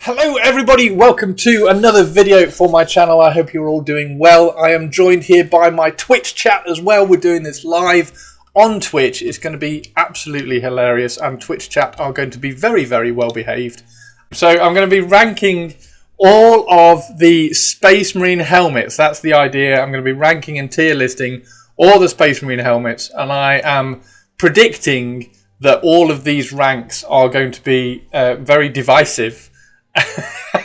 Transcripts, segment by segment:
Hello everybody, welcome to another video for my channel. I hope you're all doing well. I am joined here by my Twitch chat as well. We're doing this live on Twitch. It's going to be absolutely hilarious, and Twitch chat are going to be very, very well behaved. So I'm going to be ranking all of the Space Marine helmets. That's the idea. I'm going to be ranking and tier listing all the Space Marine helmets, and I am predicting that all of these ranks are going to be very divisive.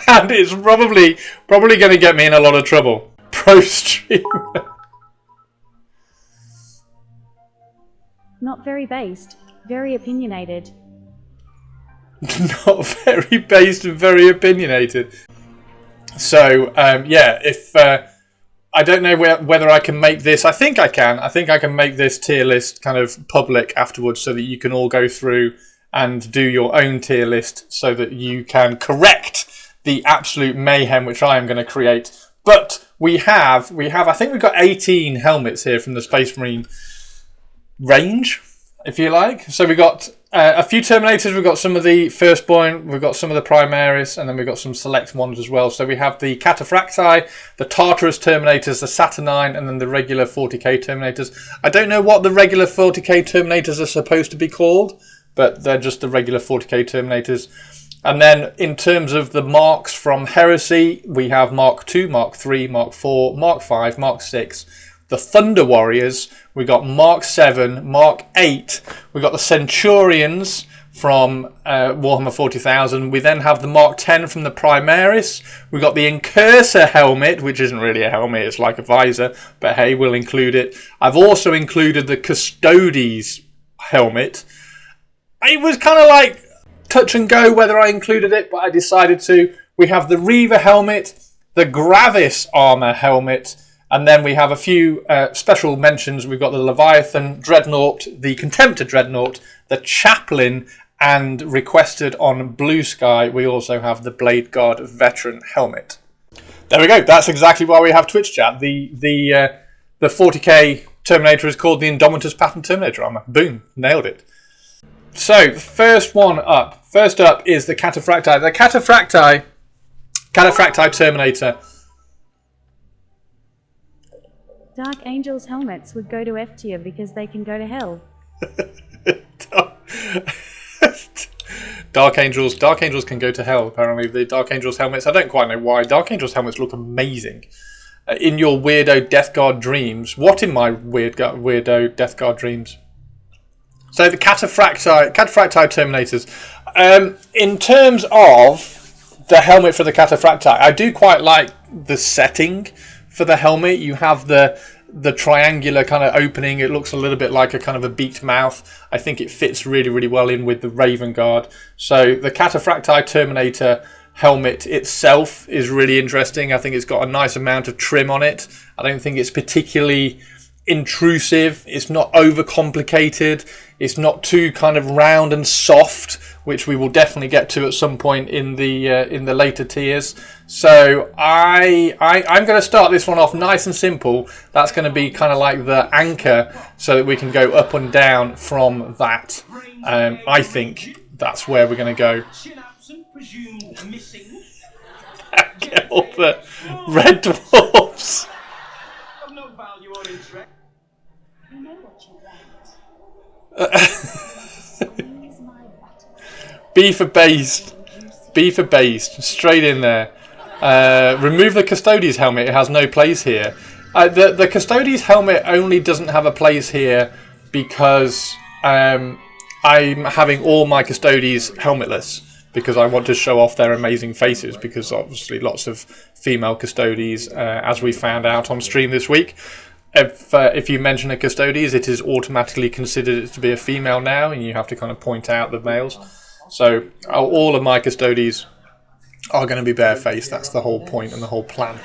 And it's probably going to get me in a lot of trouble. Pro streamer. Not very based, very opinionated. Not very based and very opinionated. So, yeah, if I don't know whether I can make this. I think I can. I think I can make this tier list kind of public afterwards so that you can all go through and do your own tier list so that you can correct the absolute mayhem which I am going to create. But we have, I think we've got 18 helmets here from the Space Marine range, if you like. So we've got a few Terminators, we've got some of the Firstborn, we've got some of the Primaris, and then we've got some select ones as well. So we have the Cataphracti, the Tartarus Terminators, the Saturnine, and then the regular 40k Terminators. I don't know what the regular 40k Terminators are supposed to be called, but they're just the regular 40k Terminators. And then in terms of the marks from Heresy, we have Mark II, Mark III, Mark IV, Mark V, Mark VI. The Thunder Warriors, we got Mark VII, Mark VIII. We got the Centurions from Warhammer 40,000. We then have the Mark X from the Primaris. We got the Incursor helmet, which isn't really a helmet, it's like a visor, but hey, we'll include it. I've also included the Custodes helmet. It was kind of like touch and go whether I included it, but I decided to. We have the Reaver helmet, the Gravis armor helmet, and then we have a few special mentions. We've got the Leviathan Dreadnought, the Contemptor Dreadnought, the Chaplain, and requested on Blue Sky, we also have the Blade Guard Veteran helmet. There we go. That's exactly why we have Twitch chat. The 40k Terminator is called the Indomitus Pattern Terminator armor. Boom, nailed it. So, first up is the Cataphracti. The Cataphracti Terminator. Dark Angels helmets would go to F tier because they can go to hell. Dark Angels can go to hell, apparently. The Dark Angels helmets, I don't quite know why. Dark Angels helmets look amazing. In your weirdo Death Guard dreams. What in my weirdo Death Guard dreams? So the Cataphracti Terminators. In terms of the helmet for the Cataphracti, I do quite like the setting for the helmet. You have the triangular kind of opening. It looks a little bit like a kind of a beaked mouth. I think it fits really, really well in with the Raven Guard. So the Cataphracti Terminator helmet itself is really interesting. I think it's got a nice amount of trim on it. I don't think it's particularly intrusive. It's not overcomplicated. It's not too kind of round and soft, which we will definitely get to at some point in the later tiers. So I'm going to start this one off nice and simple. That's going to be kind of like the anchor, so that we can go up and down from that. I think that's where we're going to go. Get all the red dwarfs. B for based, straight in there. Remove the Custodes helmet, it has no place here. The Custodes helmet only doesn't have a place here because I'm having all my Custodes helmetless, because I want to show off their amazing faces, because obviously lots of female Custodes, as we found out on stream this week. If you mention a Custodes, it is automatically considered to be a female now, and you have to kind of point out the males. So all of my Custodes are going to be barefaced. That's the whole point and the whole plan.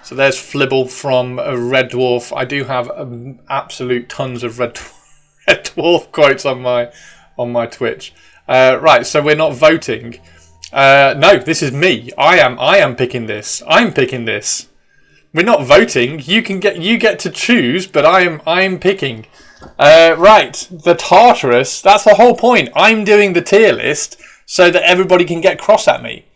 So there's Flibble from a Red Dwarf. I do have absolute tons of Red Dwarf quotes on my Twitch. Right, so we're not voting. No, this is me. I am picking this. I'm picking this. We're not voting. You get to choose, but I am picking. Right, the Tartarus. That's the whole point. I'm doing the tier list so that everybody can get cross at me.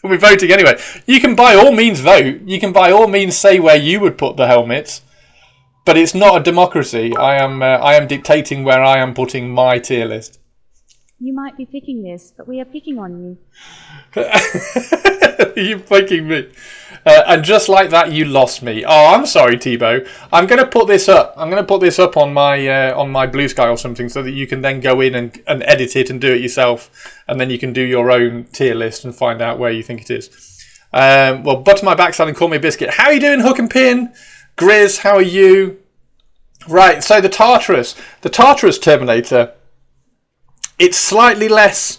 We're voting anyway. You can by all means vote. You can by all means say where you would put the helmets. But it's not a democracy. I am dictating where I am putting my tier list. You might be picking this, but we are picking on you. You're picking me. And just like that, you lost me. Oh, I'm sorry, Thibaut. I'm going to put this up. I'm going to put this up on my Blue Sky or something so that you can then go in and edit it and do it yourself. And then you can do your own tier list and find out where you think it is. Well, butter my backside and call me a biscuit. How are you doing, Hook and Pin? Grizz, how are you? Right, so the Tartarus Terminator, it's slightly less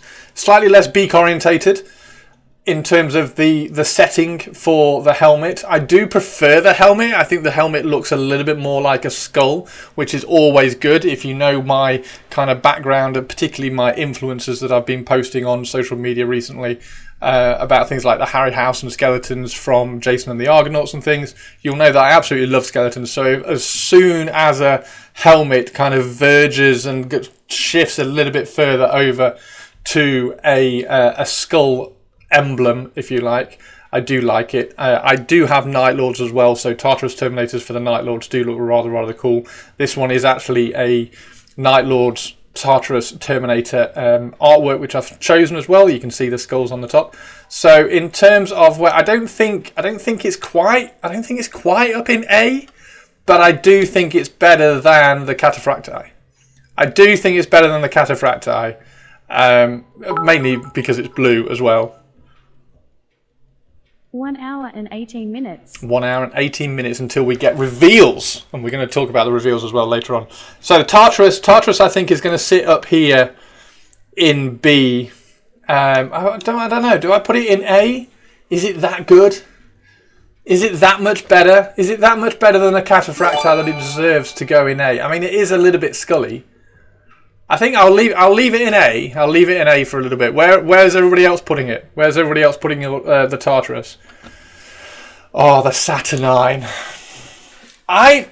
beak orientated in terms of the setting for the helmet. I do prefer the helmet. I think the helmet looks a little bit more like a skull, which is always good. If you know my kind of background, and particularly my influences that I've been posting on social media recently, about things like the Harryhausen skeletons from Jason and the Argonauts and things, you'll know that I absolutely love skeletons. So as soon as a helmet kind of verges and shifts a little bit further over to a skull emblem, if you like, I do like it. I do have Night Lords as well, so Tartarus Terminators for the Night Lords do look rather cool. This one is actually a Night Lords Tartarus Terminator artwork, which I've chosen as well. You can see the skulls on the top. So in terms of where I don't think it's quite up in A, but I do think it's better than the Cataphracti. I do think it's better than the Cataphracti, mainly because it's blue as well. 1 hour and 18 minutes. 1 hour and 18 minutes until we get reveals. And we're going to talk about the reveals as well later on. So Tartarus I think is going to sit up here in B. I don't know. Do I put it in A? Is it that good? Is it that much better? Is it that much better than a Cataphracti that it deserves to go in A? I mean, it is a little bit scully. I think I'll leave it in A. I'll leave it in A for a little bit. Where's everybody else putting it? Where's everybody else putting the Tartarus? Oh, the Saturnine. I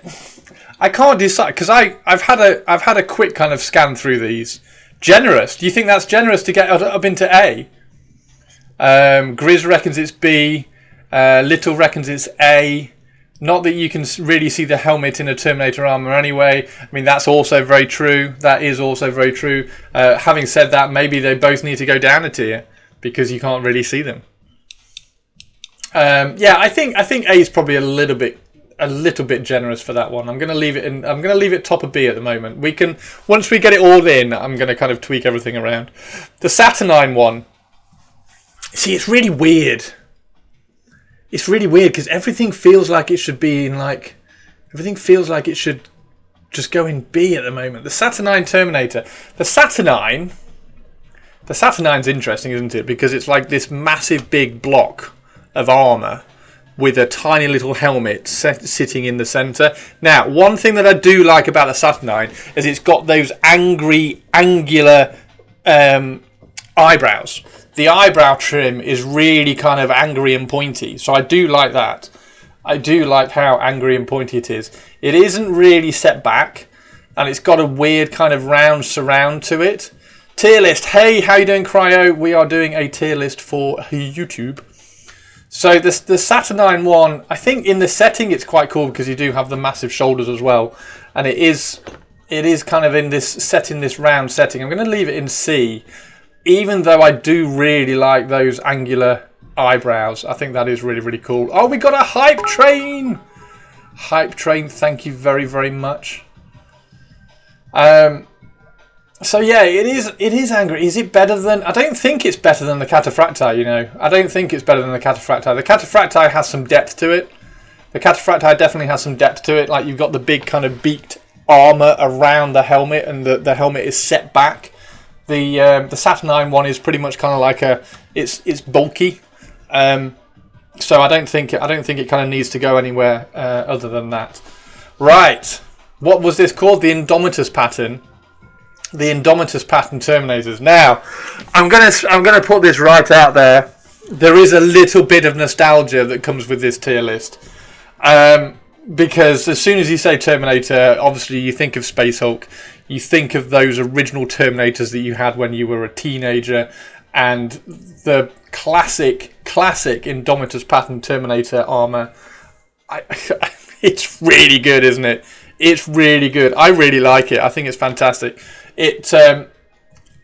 can't decide because I've had a quick kind of scan through these. Generous? Do you think that's generous to get up into A? Grizz reckons it's B. Little reckons it's A. Not that you can really see the helmet in a Terminator armor anyway. I mean, that's also very true. That is also very true. Having said that, maybe they both need to go down a tier because you can't really see them. Yeah, I think A is probably a little bit generous for that one. I'm going to leave it in. I'm going to leave it top of B at the moment. We can, once we get it all in, I'm going to kind of tweak everything around. The Saturnine one. See, it's really weird. It's really weird because everything feels like it should be in like... Everything feels like it should just go in B at the moment. The Saturnine Terminator. The Saturnine's interesting, isn't it? Because it's like this massive big block of armour with a tiny little helmet sitting in the centre. Now, one thing that I do like about the Saturnine is it's got those angry, angular eyebrows. The eyebrow trim is really kind of angry and pointy, so I do like that. I do like how angry and pointy it is. It isn't really set back, and it's got a weird kind of round surround to it. Tier list. Hey, how you doing, Cryo? We are doing a tier list for YouTube. So the Saturnine one, I think in the setting it's quite cool because you do have the massive shoulders as well, and it is kind of in this round setting. I'm going to leave it in C. Even though I do really like those angular eyebrows. I think that is really, really cool. Oh, we got a hype train! Hype train, thank you very, very much. So yeah, it is angry. Is it better than... I don't think it's better than the Cataphracti, you know. I don't think it's better than the Cataphracti. The Cataphracti has some depth to it. The Cataphracti definitely has some depth to it. Like, you've got the big kind of beaked armour around the helmet, and the helmet is set back. The Saturnine one is pretty much kind of like it's bulky, so I don't think it kind of needs to go anywhere other than that. Right, what was this called? The Indomitus pattern. The Indomitus pattern Terminators. Now, I'm gonna put this right out there. There is a little bit of nostalgia that comes with this tier list, because as soon as you say Terminator, obviously you think of Space Hulk. You think of those original Terminators that you had when you were a teenager, and the classic Indomitus pattern Terminator armor. It's really good, isn't it? It's really good. I really like it. I think it's fantastic.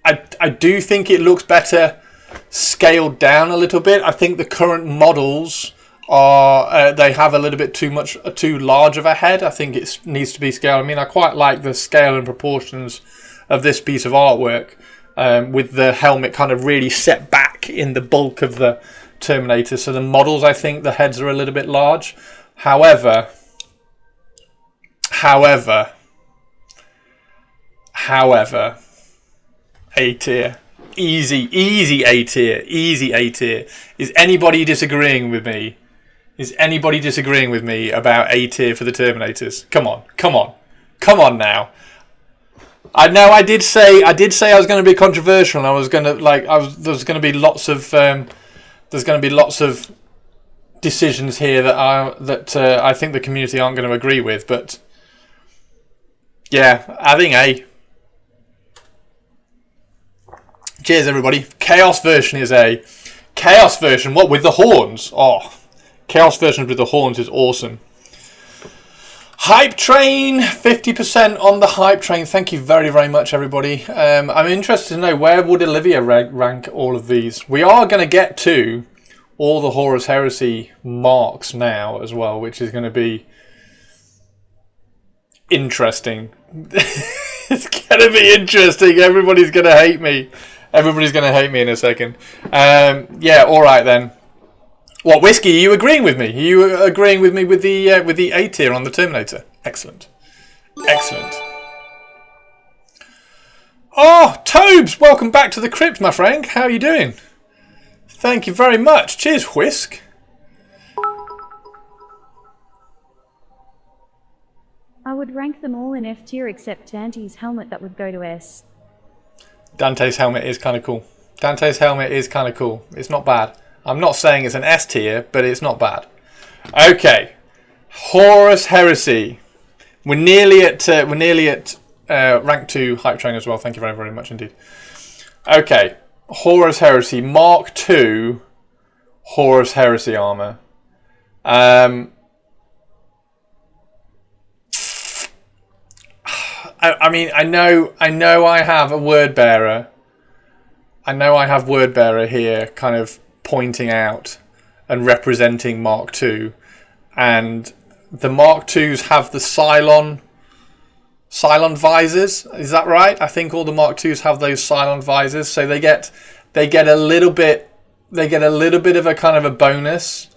I do think it looks better scaled down a little bit. I think the current models are they have a little bit too large of a head. I think it needs to be scaled. I mean, I quite like the scale and proportions of this piece of artwork, with the helmet kind of really set back in the bulk of the Terminator. So the models, I think the heads are a little bit large. However, A tier. Easy A tier. Easy A tier. Is anybody disagreeing with me? Is anybody disagreeing with me about A tier for the Terminators? Come on now. I know I did say I was going to be controversial, and I was going to there's going to be lots of decisions here that I think the community aren't going to agree with, but yeah, I think A. Cheers, everybody. Chaos version is A. Chaos version, what, with the horns? Oh, Chaos version with the horns is awesome. Hype train, 50% on the hype train. Thank you very, very much, everybody. I'm interested to know, where would Olivia rank all of these? We are going to get to all the Horus Heresy marks now as well, which is going to be interesting. It's going to be interesting. Everybody's going to hate me. Everybody's going to hate me in a second. Yeah, all right then. What, Whiskey, are you agreeing with me? Are you agreeing with me with the A tier on the Terminator? Excellent. Excellent. Oh, Tobes, welcome back to the crypt, my friend. How are you doing? Thank you very much. Cheers, Whisk. I would rank them all in F tier except Dante's helmet, that would go to S. Dante's helmet is kind of cool. Dante's helmet is kind of cool. It's not bad. I'm not saying it's an S tier, but it's not bad. Okay, Horus Heresy. We're nearly at rank 2 hype train as well. Thank you very, very much indeed. Okay, Horus Heresy Mark II Horus Heresy armor. I mean, I know I have a word bearer. I know I have word bearer here, kind of pointing out and representing Mark II, and the Mark IIs have the Cylon visors. Is that right? I think all the Mark IIs have those Cylon visors, so they get a little bit of a kind of a bonus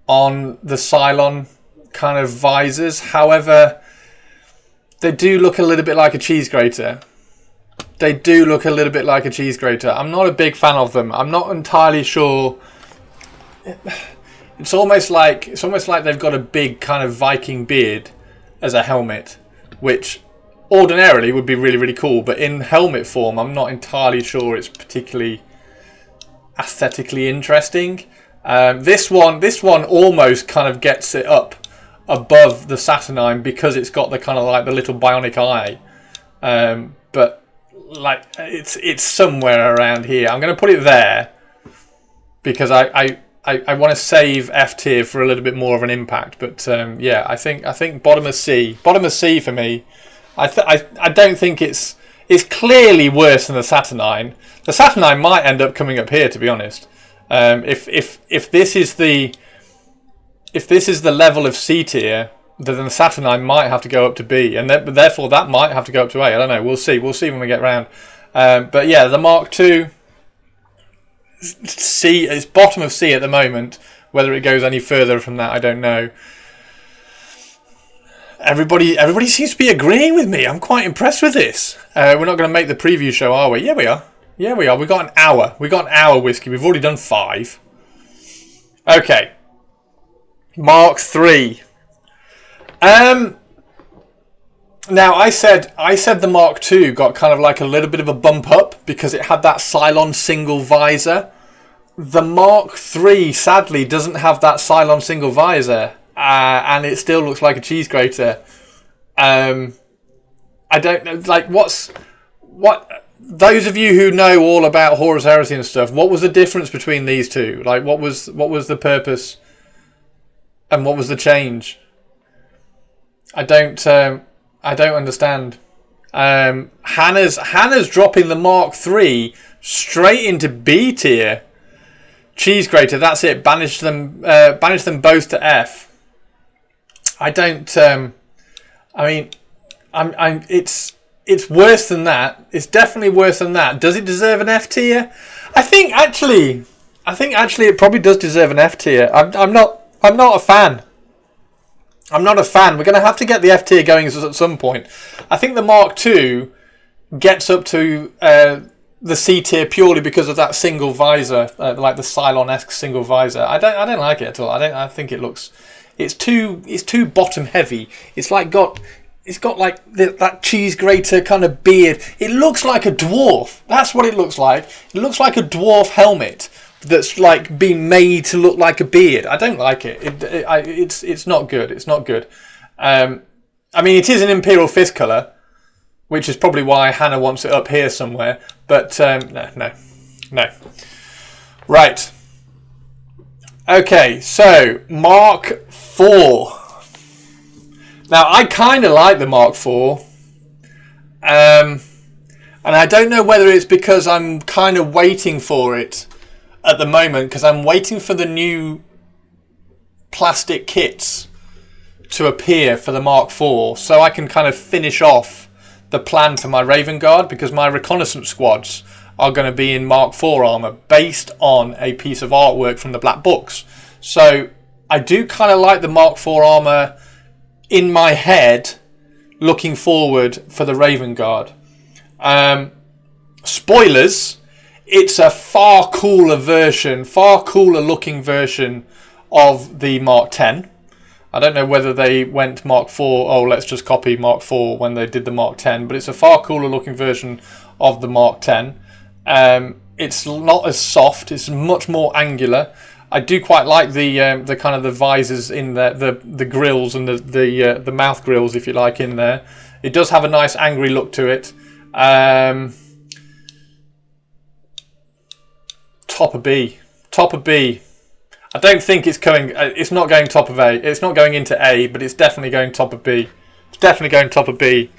on the Cylon kind of visors. However, they do look a little bit like a cheese grater. They do look a little bit like a cheese grater. I'm not a big fan of them. I'm not entirely sure. It's almost like they've got a big kind of Viking beard as a helmet, which ordinarily would be really, really cool. But in helmet form, I'm not entirely sure it's particularly aesthetically interesting. This one almost kind of gets it up above the Saturnine because it's got the kind of like the little bionic eye. But like it's somewhere around here. I'm going to put it there because I want to save F tier for a little bit more of an impact. But yeah, I think bottom of C for me. I don't think it's clearly worse than the Saturnine. The Saturnine might end up coming up here, to be honest. If this is the level of C tier, then the Saturnine might have to go up to B, and therefore that might have to go up to A. I don't know. We'll see. We'll see when we get round. But yeah, the Mark II C is bottom of C at the moment. Whether it goes any further from that, I don't know. Everybody seems to be agreeing with me. I'm quite impressed with this. We're not going to make the preview show, are we? Yeah, we are. Yeah, we are. We got an hour. We got an hour, Whiskey. We've already done 5. Okay. Mark III. Now I said the Mark II got kind of like a little bit of a bump up because it had that Cylon single visor. The Mark III sadly doesn't have that Cylon single visor, and it still looks like a cheese grater. I don't know, like what those of you who know all about Horus Heresy and stuff, what was the difference between these two? Like, what was the purpose, and what was the change? I don't understand. Hannah's dropping the Mark III straight into B tier. Cheese grater, that's it. Banish them both to F. I don't. I mean, it's worse than that. It's definitely worse than that. Does it deserve an F tier? I think actually it probably does deserve an F tier. I'm not a fan. I'm not a fan. We're going to have to get the F tier going at some point. I think the Mark II gets up to the C tier purely because of that single visor, like the Cylon-esque single visor. I don't like it at all. I think it looks. It's too bottom heavy. It's got like that cheese grater kind of beard. It looks like a dwarf. That's what it looks like. It looks like a dwarf helmet that's like been made to look like a beard. I don't like it. It's not good. It's not good. I mean, it is an Imperial Fist colour, which is probably why Hannah wants it up here somewhere. But no. Right. Okay, so Mark IV. Now, I kind of like the Mark IV. And I don't know whether it's because I'm kind of waiting for it at the moment, because I'm waiting for the new plastic kits to appear for the Mark IV, so I can kind of finish off the plan for my Raven Guard, because my reconnaissance squads are going to be in Mark IV armour based on a piece of artwork from the Black Books. So I do kind of like the Mark IV armour in my head looking forward for the Raven Guard. Spoilers, it's a far cooler looking version of the Mark X. I don't know whether they went Mark IV, let's just copy Mark IV when they did the Mark X, but it's a far cooler looking version of the Mark X. It's not as soft, it's much more angular. I do quite like the kind of the visors in there, the grills and the mouth grills, if you like, in there. It does have a nice angry look to it. Top of B. I don't think it's going. It's not going top of A. It's not going into A, but it's definitely going top of B. It's definitely going top of B.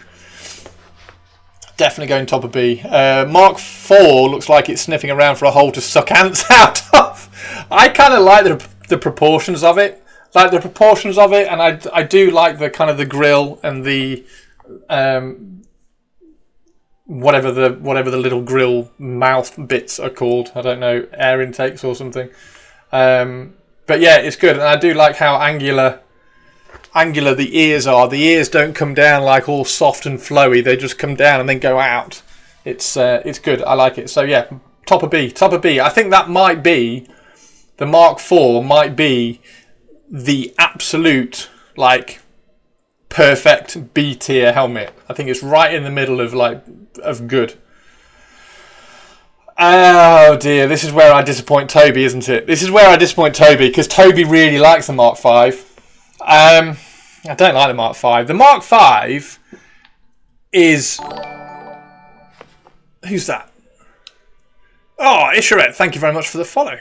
Definitely going top of B. Mark IV looks like it's sniffing around for a hole to suck ants out of. I kind of like the proportions of it. And I do like the kind of the grill and the whatever the little grill mouth bits are called. I don't know, air intakes or something. But yeah, it's good, and I do like how angular the ears are. The ears don't come down like all soft and flowy; they just come down and then go out. It's good. I like it. So yeah, top of B. I think that might be the Mark IV. Might be the absolute like perfect B tier helmet. I think it's right in the middle of good. Oh dear, this is where I disappoint Toby, isn't it? This is where I disappoint Toby, because Toby really likes the Mark V. I don't like the Mark V. The Mark V is... Who's that? Oh, Isharet, thank you very much for the follow.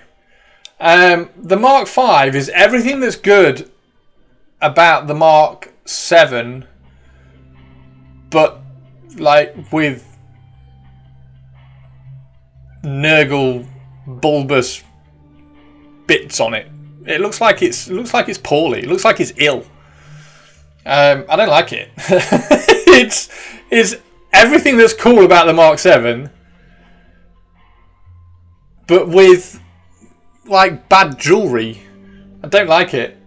The Mark V is everything that's good about the Mark VII, but like with Nurgle bulbous bits on it. It looks like it's poorly. It looks like it's ill. I don't like it. it's everything that's cool about the Mark VII, but with like bad jewelry. I don't like it.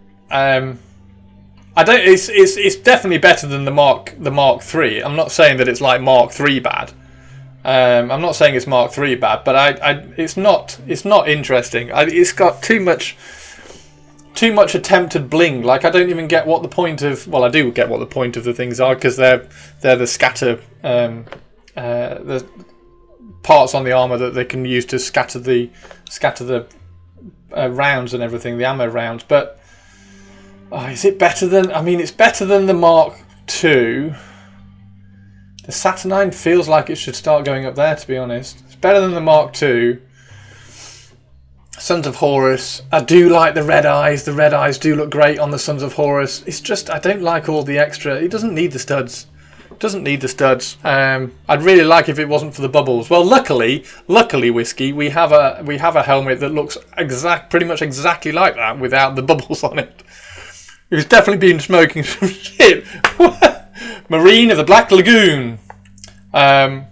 It's definitely better than the Mark III. I'm not saying that it's like Mark III bad. I'm not saying it's Mark III bad, but it's not interesting. It's got too much attempted bling. Like, I don't even get what the point of. Well, I do get what the point of the things are, because they're the scatter the parts on the armor that they can use to scatter the rounds and everything, the ammo rounds. But is it better than? I mean, it's better than the Mark II. The Saturnine feels like it should start going up there, to be honest. It's better than the Mark II. Sons of Horus. I do like the red eyes. The red eyes do look great on the Sons of Horus. It's just, I don't like all the extra. It doesn't need the studs. Doesn't need the studs. I'd really like if it wasn't for the bubbles. Well, luckily, Whiskey, we have a helmet that looks pretty much exactly like that without the bubbles on it. He's definitely been smoking some shit. Marine of the Black Lagoon. Yeah,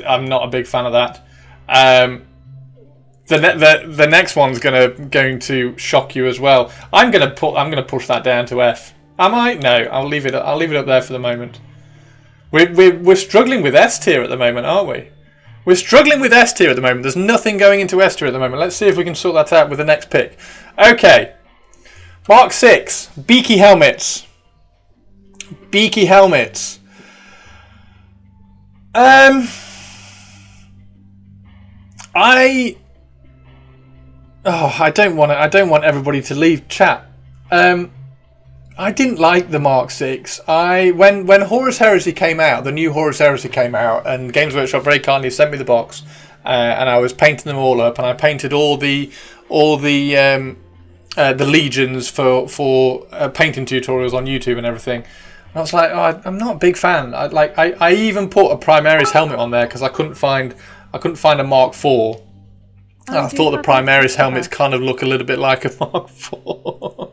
I'm not a big fan of that. The next one's going to shock you as well. I'm gonna push that down to F. Am I? No, I'll leave it up there for the moment. We're struggling with S tier at the moment, aren't we? We're struggling with S tier at the moment. There's nothing going into S tier at the moment. Let's see if we can sort that out with the next pick. Okay. Mark 6. Beakie helmets. Beakie helmets. I don't want everybody to leave chat. I didn't like the Mark 6. When Horus Heresy came out, the new Horus Heresy came out, and Games Workshop very kindly sent me the box, and I was painting them all up, and I painted all the legions for painting tutorials on YouTube and everything. And I was like, oh, I'm not a big fan. I even put a Primaris helmet on there because I couldn't find a Mark 4. And I thought the Primaris helmets kind of look a little bit like a Mark 4.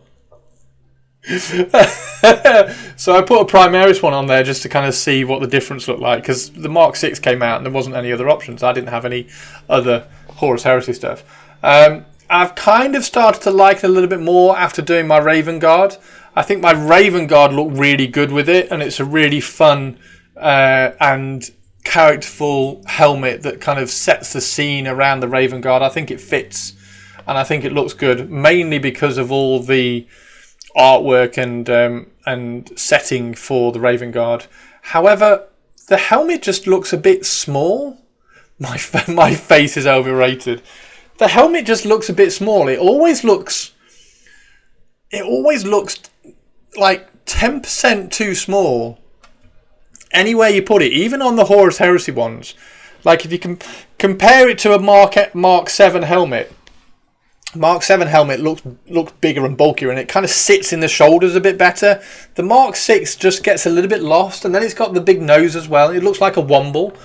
So I put a Primaris one on there just to kind of see what the difference looked like, because the Mark 6 came out and there wasn't any other options. I didn't have any other Horus Heresy stuff. I've kind of started to like it a little bit more after doing my Raven Guard. I think my Raven Guard looked really good with it, and it's a really fun and characterful helmet that kind of sets the scene around the Raven Guard. I think it fits, and I think it looks good, mainly because of all the artwork and setting for the Raven Guard. However, the helmet just looks a bit small. My face is overrated. The helmet just looks a bit small. It always looks like 10% too small. Anywhere you put it, even on the Horus Heresy ones. Like if you can compare it to a Mark 7 helmet. Mark 7 helmet looks bigger and bulkier, and it kind of sits in the shoulders a bit better. The Mark 6 just gets a little bit lost, and then it's got the big nose as well. It looks like a womble.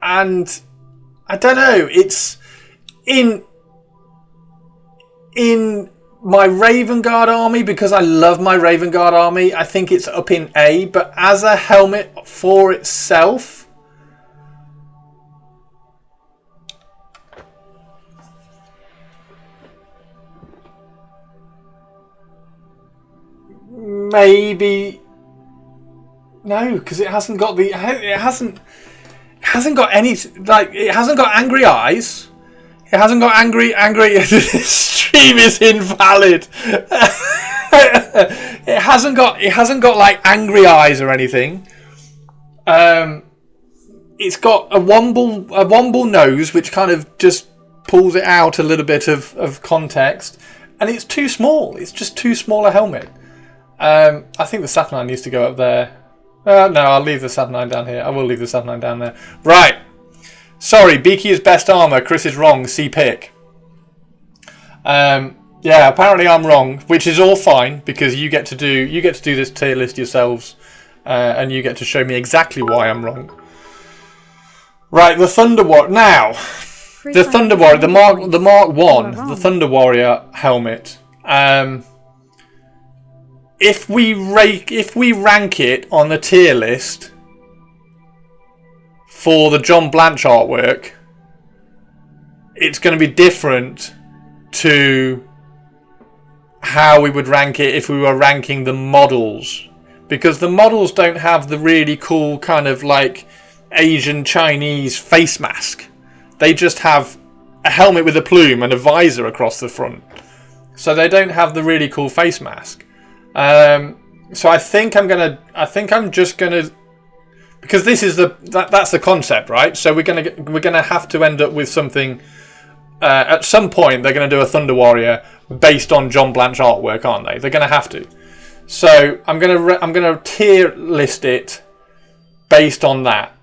And I don't know, it's in my Raven Guard army, because I love my Raven Guard army, I think it's up in A, but as a helmet for itself, maybe no, because it hasn't got angry eyes. It hasn't got angry. This stream is invalid. It hasn't got like angry eyes or anything. It's got a womble nose, which kind of just pulls it out a little bit of context, and it's too small. It's just too small a helmet. I think the Saturnine needs to go up there. No, I'll leave the Saturnine down here. I will leave the Saturnine down there. Right. Sorry, Beakie is best armor. Chris is wrong. See pick. Yeah, apparently I'm wrong, which is all fine, because you get to do this tier list yourselves, and you get to show me exactly why I'm wrong. Right, the Thunder Warrior now. The Thunder Warrior, the Mark 1, the Thunder Warrior helmet. If we rank it on the tier list for the John Blanche artwork, it's going to be different to how we would rank it if we were ranking the models, because the models don't have the really cool kind of like Asian Chinese face mask. They just have a helmet with a plume and a visor across the front, so they don't have the really cool face mask. So I think I'm just gonna, because this is that's the concept, right? So we're gonna have to end up with something. At some point, they're gonna do a Thunder Warrior based on John Blanche artwork, aren't they? They're gonna have to. So I'm gonna tier list it based on that.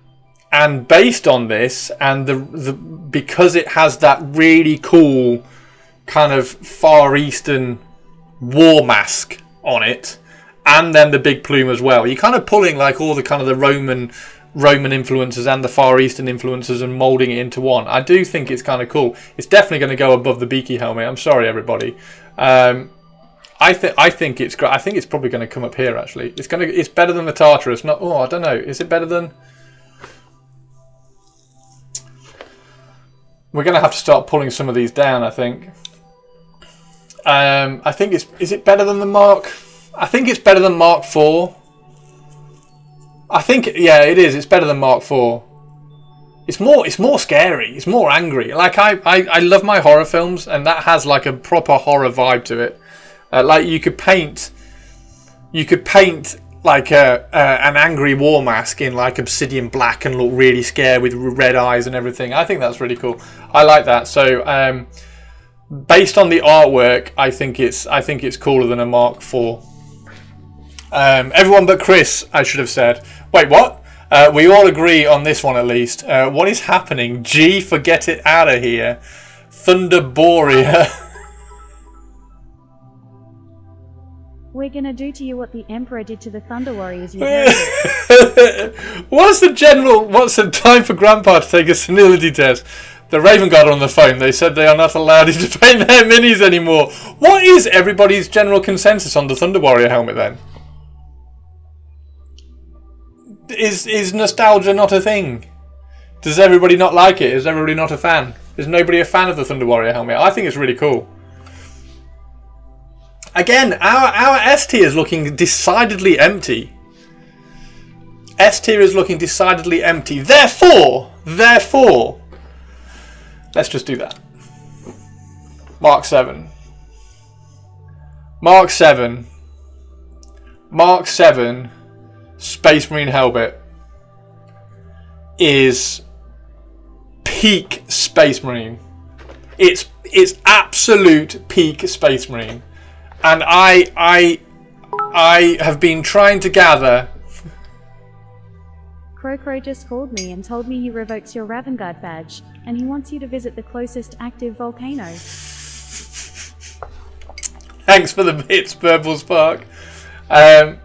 And based on this, and because it has that really cool kind of Far Eastern war mask on it, and then the big plume as well, you're kind of pulling like all the kind of the Roman influences and the Far Eastern influences and moulding it into one. I do think it's kind of cool. It's definitely going to go above the Beakie helmet. I'm sorry, everybody. I think it's great. I think it's probably going to come up here. Actually, it's better than the Tartarus. Not. Oh, I don't know. Is it better than? We're going to have to start pulling some of these down, I think. I think is it better than the Mark? I think it's better than Mark IV. I think, yeah, it is. It's better than Mark IV. It's more scary. It's more angry. Like I love my horror films, and that has like a proper horror vibe to it. Like you could paint like an angry war mask in like obsidian black and look really scared with red eyes and everything. I think that's really cool. I like that. So based on the artwork, I think it's cooler than a Mark IV. Everyone but Chris, I should have said. Wait, what? We all agree on this one at least. What is happening? G for get it out of here. Thunderborea. We're gonna do to you what the Emperor did to the Thunder Warriors. What's the time for Grandpa to take a senility test? The Raven Guard are on the phone. They said they are not allowed to paint their minis anymore. What is everybody's general consensus on the Thunder Warrior helmet then? Is nostalgia not a thing? Does everybody not like it? Is everybody not a fan? Is nobody a fan of the Thunder Warrior helmet? I think it's really cool. Again, our S tier is looking decidedly empty. S tier is looking decidedly empty. Therefore, let's just do that. Mark 7. Mark 7. Mark 7 Space Marine helmet is peak Space Marine. It's absolute peak Space Marine. And I have been trying to gather. Crow just called me and told me he revokes your Ravengard badge, and he wants you to visit the closest active volcano. Thanks for the bits, Purple Spark. Yeah,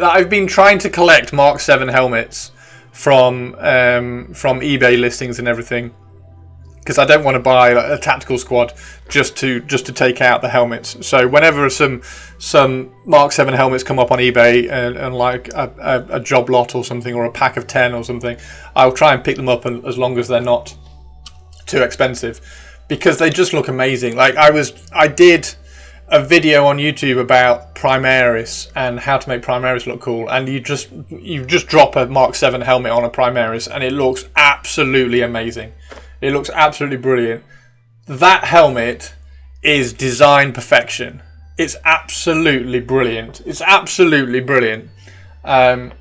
I've been trying to collect Mark 7 helmets from eBay listings and everything, because I don't want to buy like, a tactical squad just to take out the helmets. So whenever some Mark 7 helmets come up on eBay and like a job lot or something, or a pack of 10 or something, I'll try and pick them up, and as long as they're not too expensive, because they just look amazing. Like I did a video on YouTube about Primaris and how to make Primaris look cool, and you just drop a Mark 7 helmet on a Primaris and it looks absolutely amazing. It looks absolutely brilliant. That helmet is design perfection. It's absolutely brilliant. It's absolutely brilliant. The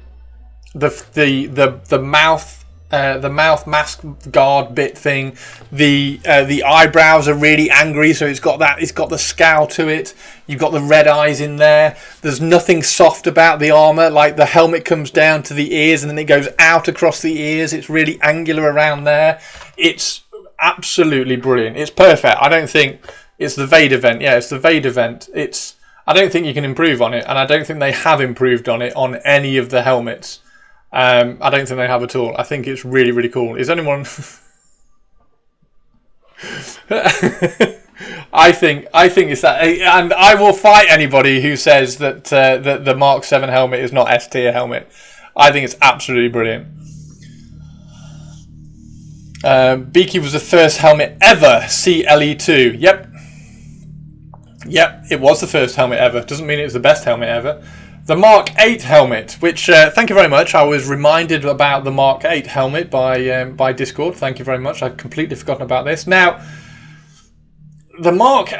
mouth mask guard bit thing. The eyebrows are really angry, so it's got the scowl to it. You've got the red eyes in there. There's nothing soft about the armor. Like the helmet comes down to the ears and then it goes out across the ears. It's really angular around there. It's absolutely brilliant. It's perfect. I don't think it's the Vade event. Yeah, it's the Vade event. I don't think you can improve on it, and I don't think they have improved on it on any of the helmets. I don't think they have at all. I think it's really, really cool. Is anyone? I think it's that, and I will fight anybody who says that the Mark 7 helmet is not S tier helmet. I think it's absolutely brilliant. Beakie was the first helmet ever. CLE2. Yep, it was the first helmet ever. Doesn't mean it was the best helmet ever. The Mark 8 helmet, which thank you very much. I was reminded about the Mark 8 helmet by Discord. Thank you very much. I'd completely forgotten about this. Now, the Mark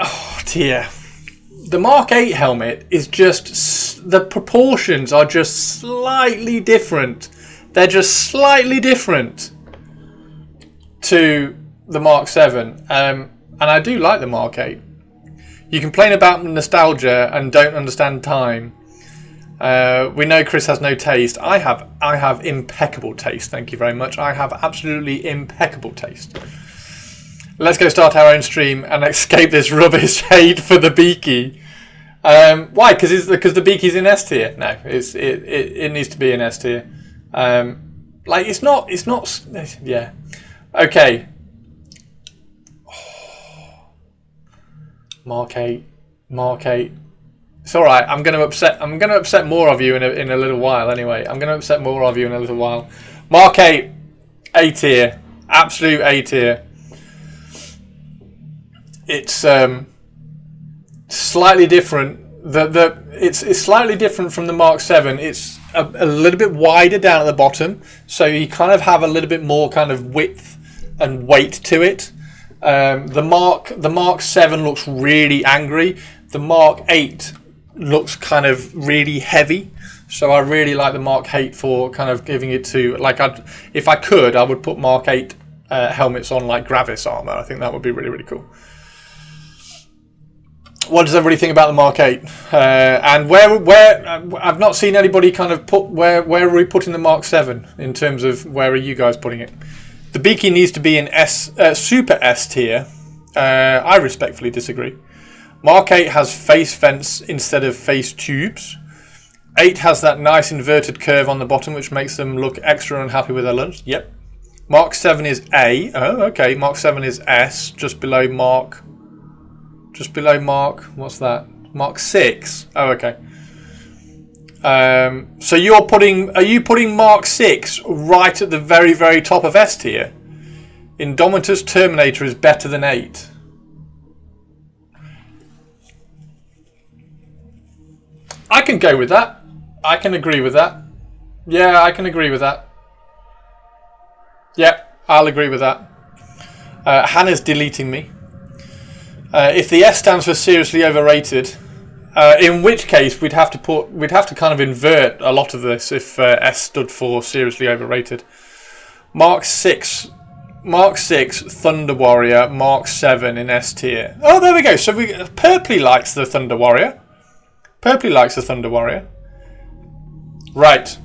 8 helmet is just, the proportions are just slightly different. They're just slightly different to the Mark 7. And I do like the Mark 8. You complain about nostalgia and don't understand time. We know Chris has no taste. I have impeccable taste. Thank you very much. I have absolutely impeccable taste. Let's go start our own stream and escape this rubbish hate for the Beakie. Why? Because the Beakie's in S tier. No, it needs to be in S tier. Like it's not. Yeah. Okay. Mark 8. It's all right. I'm going to upset more of you in a little while. Anyway, I'm going to upset more of you in a little while. Mark 8, A tier, absolute A tier. It's slightly different. It's slightly different from the Mark 7. It's a little bit wider down at the bottom, so you kind of have a little bit more kind of width and weight to it. The Mark 7 looks really angry. The Mark 8 looks kind of really heavy. So I really like the Mark 8 for kind of giving it to, like, if I could, I would put Mark 8 helmets on like Gravis armor. I think that would be really, really cool. What does everybody think about the Mark 8? And where I've not seen anybody kind of put where are we putting the Mark 7 in terms of where are you guys putting it? The Beakie needs to be in Super S tier. I respectfully disagree. Mark 8 has face vents instead of face tubes. 8 has that nice inverted curve on the bottom, which makes them look extra unhappy with their lunch. Yep. Mark 7 is A. Oh, okay. Mark 7 is S, just below Mark. What's that? Mark 6. Oh, okay. So are you putting Mark 6 right at the very, very top of S tier? Indomitus Terminator is better than 8. I can go with that. I can agree with that. Yeah, I can agree with that. Yep, I'll agree with that. Hannah's deleting me. If the S stands for seriously overrated, in which case we'd have to kind of invert a lot of this if S stood for seriously overrated. Mark 6, Thunder Warrior, Mark 7 in S tier. Oh, there we go. So Purpley likes the Thunder Warrior. Right.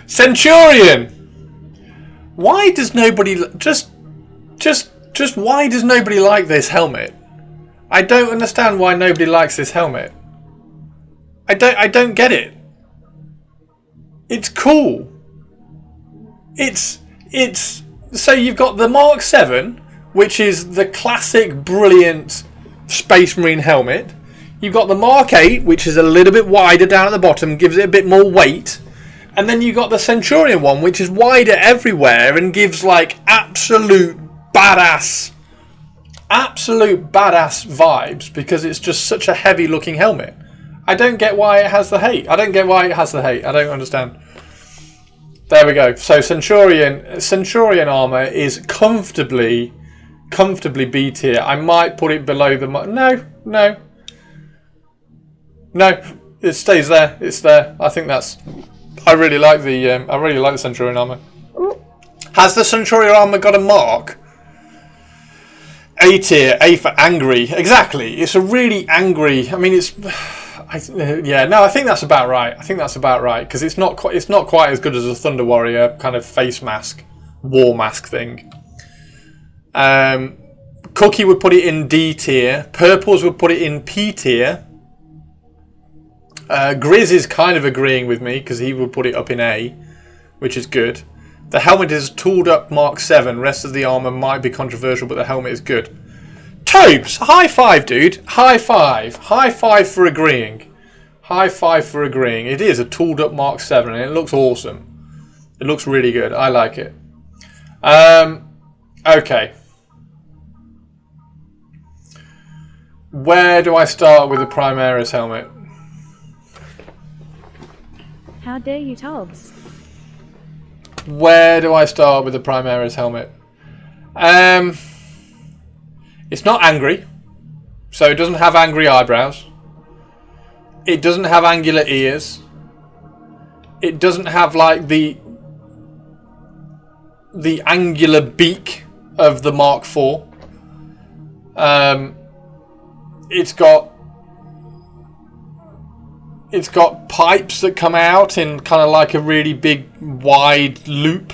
Centurion. Why does nobody just why does nobody like this helmet? I don't understand why nobody likes this helmet. I don't get it. It's cool. It's so you've got the Mark 7, which is the classic brilliant Space Marine helmet. You've got the Mark 8, which is a little bit wider down at the bottom, gives it a bit more weight. And then you've got the Centurion one, which is wider everywhere and gives like absolute badass vibes because it's just such a heavy looking helmet. I don't get why it has the hate. I don't understand. There we go. So Centurion armor is comfortably B tier. I might put it below the no. It stays there. It's there. I think that's. I really like the Centurion armor. Has the Centurion armor got a mark? A tier. A for angry. Exactly. It's a really angry. I mean, it's. I think that's about right. Because it's not quite as good as a Thunder Warrior kind of face mask, war mask thing. Cookie would put it in D tier. Purples would put it in P tier. Grizz is kind of agreeing with me because he would put it up in A, which is good. The helmet is tooled up Mark 7. Rest of the armor might be controversial, but the helmet is good. Tobes, high five, dude. High five for agreeing. It is a tooled up Mark 7 and it looks awesome. It looks really good. I like it. Okay. Where do I start with the Primaris helmet? How dare you, Tobbs? Where do I start with the Primaris helmet? It's not angry, so it doesn't have angry eyebrows. It doesn't have angular ears. It doesn't have like the angular beak of the Mark IV. It's got pipes that come out in kind of like a really big wide loop.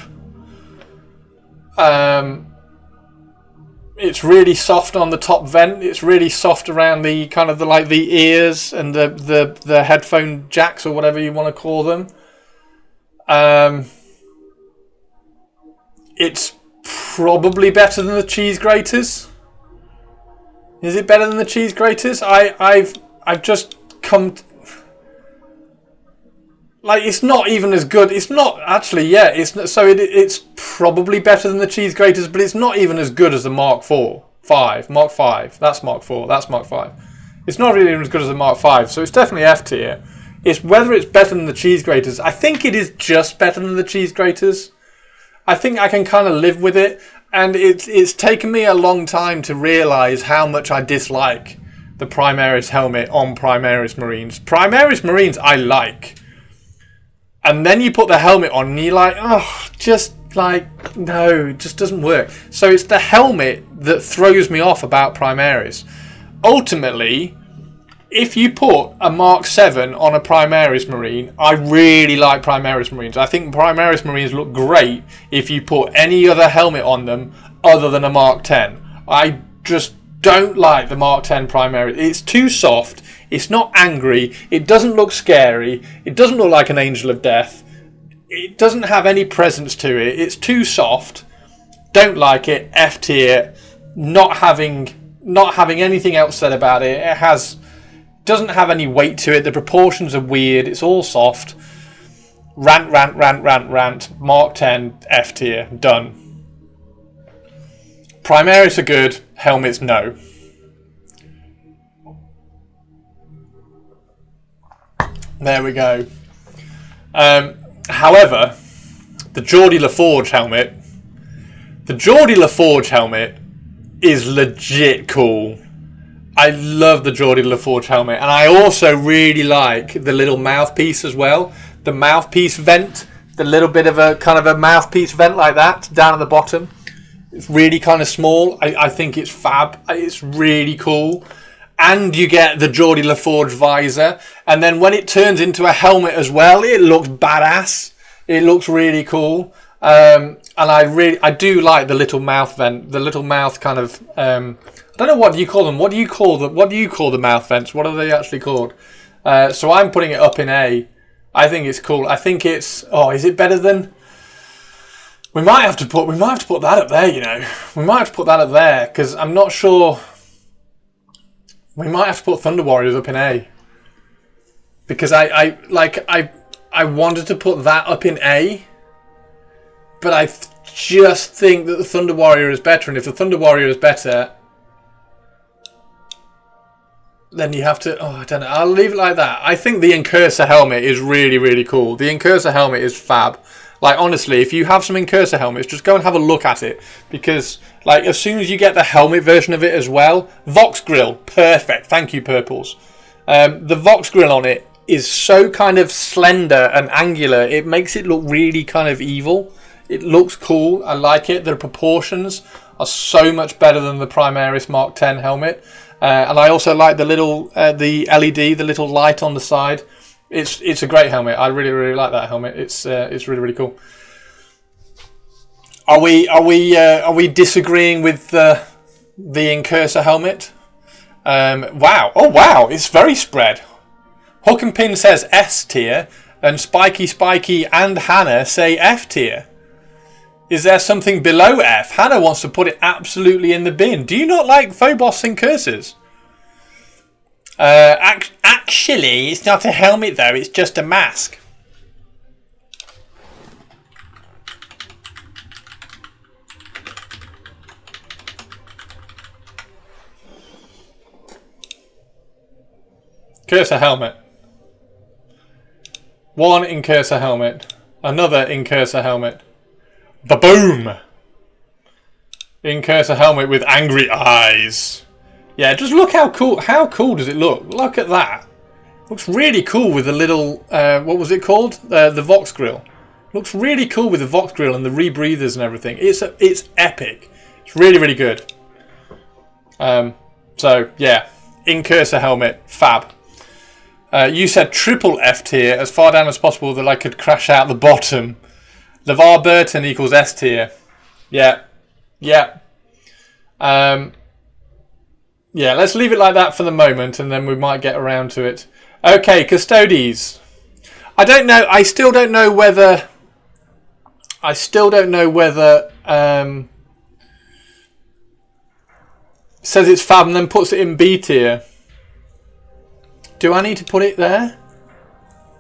It's really soft on the top vent. It's really soft around the kind of the ears and the headphone jacks or whatever you want to call them. It's probably better than the cheese graters. Is it better than the cheese graters? I've just come like, it's not even as good. It's not actually. Yeah, it's probably better than the cheese graters, but it's not even as good as the Mark 5. That's Mark 4. That's Mark 5. It's not really even as good as the Mark 5, so it's definitely F tier. It's whether it's better than the cheese graters. I think it is just better than the cheese graters. I think I can kind of live with it, and it's taken me a long time to realise how much I dislike the Primaris helmet on Primaris Marines. Primaris Marines I like. And then you put the helmet on and you're like, oh, just like, no, it just doesn't work. So it's the helmet that throws me off about Primaris. Ultimately, if you put a Mark 7 on a Primaris Marine, I really like Primaris Marines. I think Primaris Marines look great if you put any other helmet on them other than a Mark 10. I just don't like the Mark 10 Primaris. It's too soft. It's not angry. It doesn't look scary. It doesn't look like an angel of death. It doesn't have any presence to it. It's too soft. Don't like it. F tier. Not having anything else said about it. It doesn't have any weight to it. The proportions are weird. It's all soft. Rant. Mark 10. F tier. Done. Primaris are good. Helmets, no. There we go. However, the Geordie LaForge helmet. The Geordie LaForge helmet is legit cool. I love the Geordie LaForge helmet, and I also really like the little mouthpiece as well. The mouthpiece vent, the little bit of a kind of a mouthpiece vent like that down at the bottom. It's really kind of small. I think it's fab. It's really cool. And you get the Geordie LaForge visor. And then when it turns into a helmet as well, it looks badass. It looks really cool. And I do like the little mouth vent, the little mouth kind of. I don't know, what do you call them? What do you call the mouth vents? What are they actually called? So I'm putting it up in A. I think it's cool. I think it's. Oh, is it better than? We might have to put that up there. You know, we might have to put that up there because I'm not sure. We might have to put Thunder Warriors up in A. Because I wanted to put that up in A. But I just think that the Thunder Warrior is better. And if the Thunder Warrior is better, then you have to... Oh, I don't know. I'll leave it like that. I think the Incursor helmet is really, really cool. The Incursor helmet is fab. Like, honestly, if you have some Incursor helmets, just go and have a look at it. Because, like, as soon as you get the helmet version of it as well, Vox Grill, perfect. Thank you, Purples. The Vox Grill on it is so kind of slender and angular. It makes it look really kind of evil. It looks cool. I like it. The proportions are so much better than the Primaris Mark 10 helmet. And I also like the little, the LED, the little light on the side. It's a great helmet. I really, really like that helmet. It's really, really cool. Are we disagreeing with the Incursor helmet? Wow. Oh wow, it's very spread. Hook and Pin says S tier, and Spiky and Hannah say F tier. Is there something below F? Hannah wants to put it absolutely in the bin. Do you not like Phobos Incursors? Actually, it's not a helmet though, it's just a mask. Incursor helmet. One Incursor helmet. Another Incursor helmet. Ba-boom! Incursor helmet with angry eyes. Yeah, just look how cool. How cool does it look? Look at that. Looks really cool with the little. What was it called? The Vox Grill. Looks really cool with the Vox Grill and the rebreathers and everything. It's epic. It's really, really good. So yeah, Incursor helmet, fab. You said triple F tier, as far down as possible that I could crash out the bottom. LeVar Burton equals S tier. Yeah. Yeah. Yeah, let's leave it like that for the moment, and then we might get around to it. Okay, Custodes. I don't know. I still don't know whether. Says it's fab and then puts it in B tier. Do I need to put it there?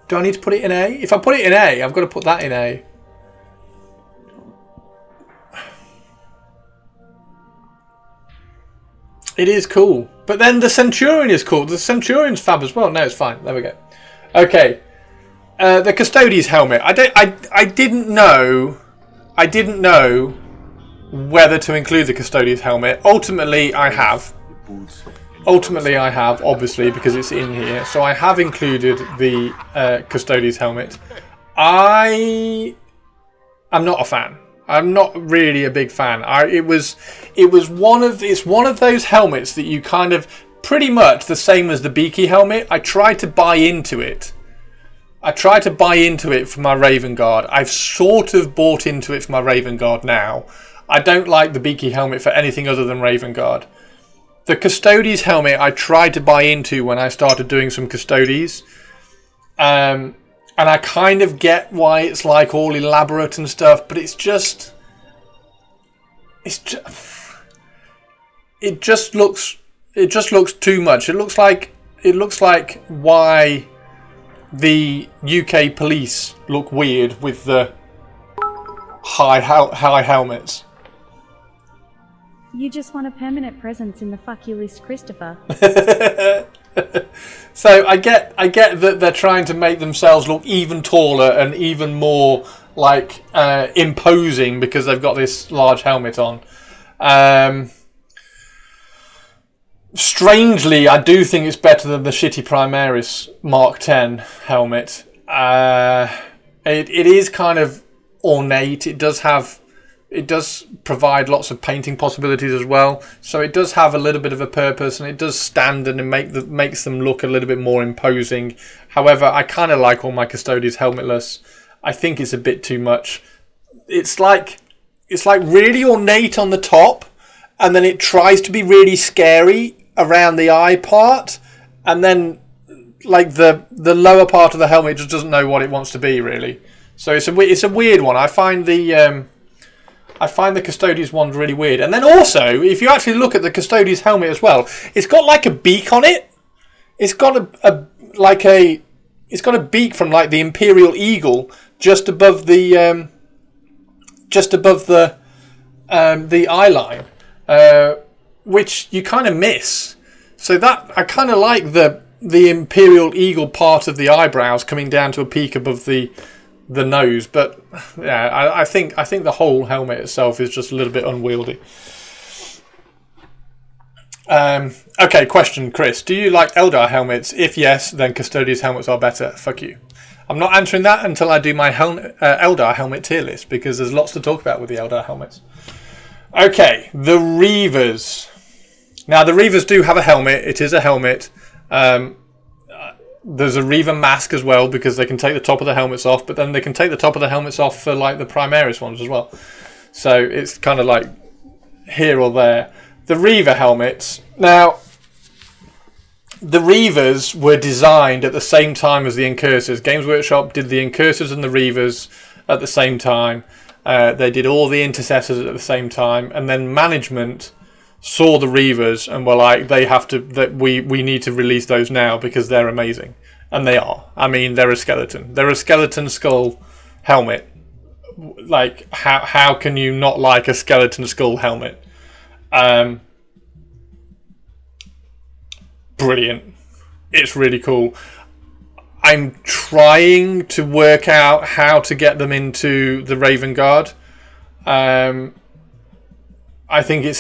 Do I need to put it in A? If I put it in A, I've got to put that in A. It is cool. But then the Centurion is cool. The Centurion's fab as well. No, it's fine. There we go. Okay. The Custodes helmet. I didn't know whether to include the Custodes helmet. Ultimately, I have. Obviously, because it's in here. So I have included the Custodes helmet. I'm not a fan. I'm not really a big fan. It's one of those helmets that you kind of pretty much the same as the Beakie helmet. I tried to buy into it. For my Raven Guard. I've sort of bought into it for my Raven Guard now. I don't like the Beakie helmet for anything other than Raven Guard. The Custodes helmet I tried to buy into when I started doing some Custodes. And I kind of get why it's like all elaborate and stuff, but it just looks too much. It looks like why the UK police look weird with the high helmets. You just want a permanent presence in the fuck you list, Christopher. So I get that they're trying to make themselves look even taller and even more like imposing because they've got this large helmet on. Strangely, I do think it's better than the shitty Primaris Mark 10 helmet. It is kind of ornate. It does provide lots of painting possibilities as well. So it does have a little bit of a purpose, and it does stand and it makes them look a little bit more imposing. However, I kind of like all my Custodes helmetless. I think it's a bit too much. It's like really ornate on the top, and then it tries to be really scary around the eye part, and then like the lower part of the helmet just doesn't know what it wants to be really. So it's a weird one. I find the Custodes one's really weird. And then also, if you actually look at the Custodes helmet as well, it's got like a beak on it. It's got a beak from like the Imperial Eagle just above the eye line, which you kind of miss. So that I kind of like the Imperial Eagle part of the eyebrows coming down to a peak above the nose, but yeah, I think the whole helmet itself is just a little bit unwieldy. Okay, question, Chris. Do you like Eldar helmets? If yes, then Custodes helmets are better. Fuck you. I'm not answering that until I do my Eldar helmet tier list, because there's lots to talk about with the Eldar helmets. Okay, the Reavers. Now, the Reavers do have a helmet. It is a helmet. There's a Reaver mask as well, because they can take the top of the helmets off, but then they can take the top of the helmets off for like the Primaris ones as well. So it's kind of like here or there. The Reaver helmets. Now, the Reavers were designed at the same time as the Incursors. Games Workshop did the Incursors and the Reavers at the same time. They did all the Intercessors at the same time, and then management saw the Reavers and were like, we need to release those now because they're amazing. And they are. I mean, they're a skeleton. They're a skeleton skull helmet. Like, how can you not like a skeleton skull helmet? Brilliant. It's really cool. I'm trying to work out how to get them into the Raven Guard. I think it's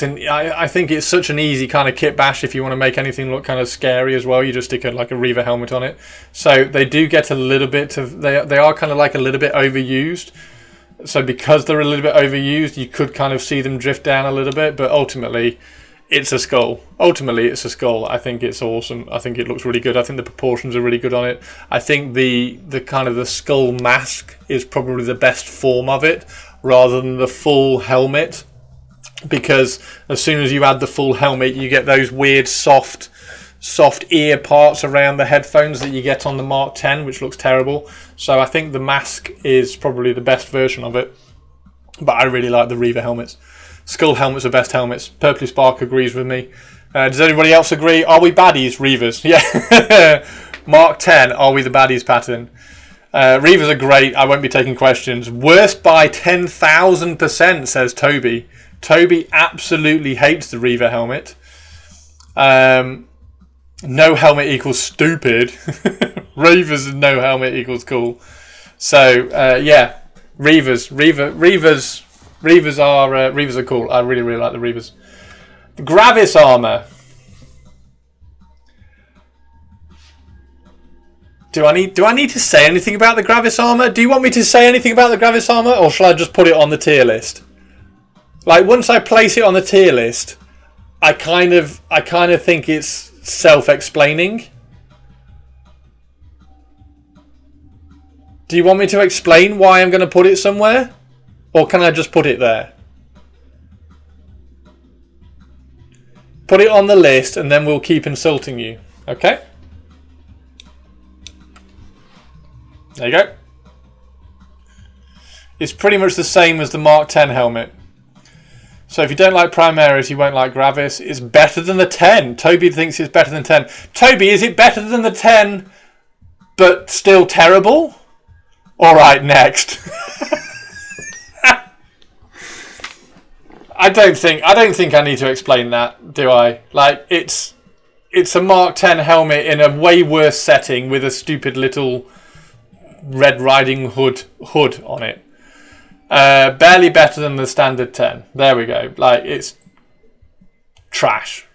such an easy kind of kit bash if you want to make anything look kind of scary as well. You just stick a Reaver helmet on it. So they do get a little bit of... They are kind of like a little bit overused. So because they're a little bit overused, you could kind of see them drift down a little bit. But ultimately, it's a skull. Ultimately, it's a skull. I think it's awesome. I think it looks really good. I think the proportions are really good on it. I think the kind of the skull mask is probably the best form of it, rather than the full helmet. Because as soon as you add the full helmet, you get those weird soft ear parts around the headphones that you get on the Mark 10, which looks terrible. So I think the mask is probably the best version of it. But I really like the Reaver helmets. Skull helmets are best helmets. Purpley Spark agrees with me. Does anybody else agree? Are we baddies, Reavers? Yeah. Mark 10, are we the baddies pattern? Reavers are great. I won't be taking questions. Worst by 10,000%, says Toby. Toby absolutely hates the Reaver helmet. No helmet equals stupid. Reavers and no helmet equals cool. So, yeah. Reavers are cool. I really, really like the Reavers. The Gravis armor. Do I need to say anything about the Gravis armor? Do you want me to say anything about the Gravis armor, or shall I just put it on the tier list? Like, once I place it on the tier list, I kind of think it's self-explaining. Do you want me to explain why I'm going to put it somewhere? Or can I just put it there? Put it on the list and then we'll keep insulting you. Okay? There you go. It's pretty much the same as the Mark 10 helmet. So if you don't like Primaris, you won't like Gravis. It's better than the 10. Toby thinks it's better than 10. Toby, is it better than the 10 but still terrible? Alright, next. I don't think I need to explain that, do I? Like, it's a Mark 10 helmet in a way worse setting with a stupid little Red Riding Hood on it. Barely better than the standard 10. There we go. Like, it's trash.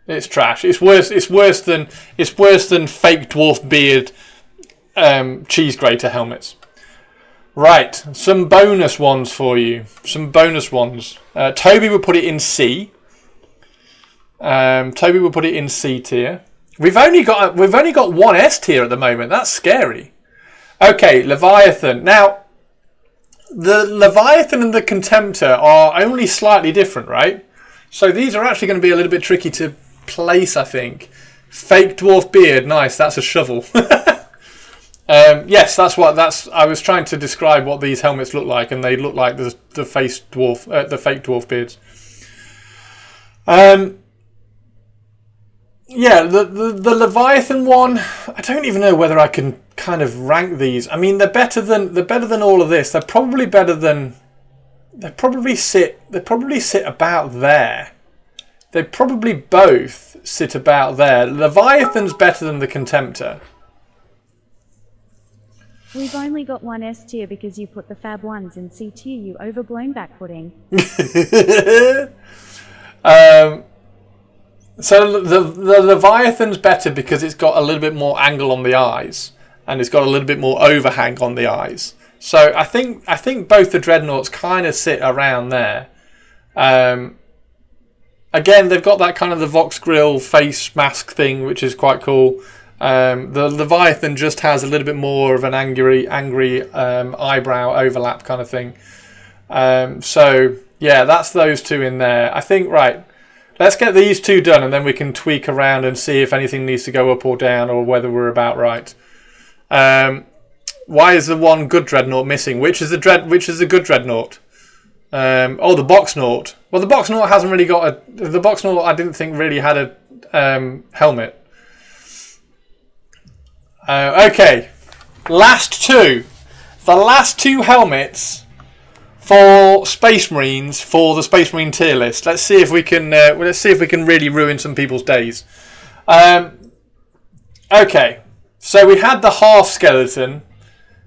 It's trash. It's worse than fake dwarf beard cheese grater helmets. Right, some bonus ones for you. Some bonus ones. Toby will put it in C. Toby will put it in C tier. We've only got one S tier at the moment. That's scary. Okay, Leviathan. Now, the Leviathan and the Contemptor are only slightly different, right? So these are actually going to be a little bit tricky to place, I think. Fake dwarf beard, nice. That's a shovel. Yes, I was trying to describe what these helmets look like, and they look like the fake dwarf beards. Yeah, the Leviathan one, I don't even know whether I can kind of rank these. I mean, they're better than all of this. They probably sit about there. They probably both sit about there. Leviathan's better than the Contemptor. We've only got one S tier because you put the Fab ones in C tier, you overblown back pudding. So the Leviathan's better because it's got a little bit more angle on the eyes, and it's got a little bit more overhang on the eyes. So I think both the Dreadnoughts kind of sit around there. Again, they've got that kind of the Vox Grill face mask thing, which is quite cool. The Leviathan just has a little bit more of an angry eyebrow overlap kind of thing. So yeah, that's those two in there. I think, right, let's get these two done and then we can tweak around and see if anything needs to go up or down or whether we're about right. Why is the one good Dreadnought missing? Which is the good Dreadnought? The Boxnaught. Well, the Boxnaught hasn't really got the Boxnaught I didn't think really had a helmet. Okay, last two. The last two helmets for Space Marines for the Space Marine tier list. Let's see if we can really ruin some people's days. Okay, so we had the half skeleton.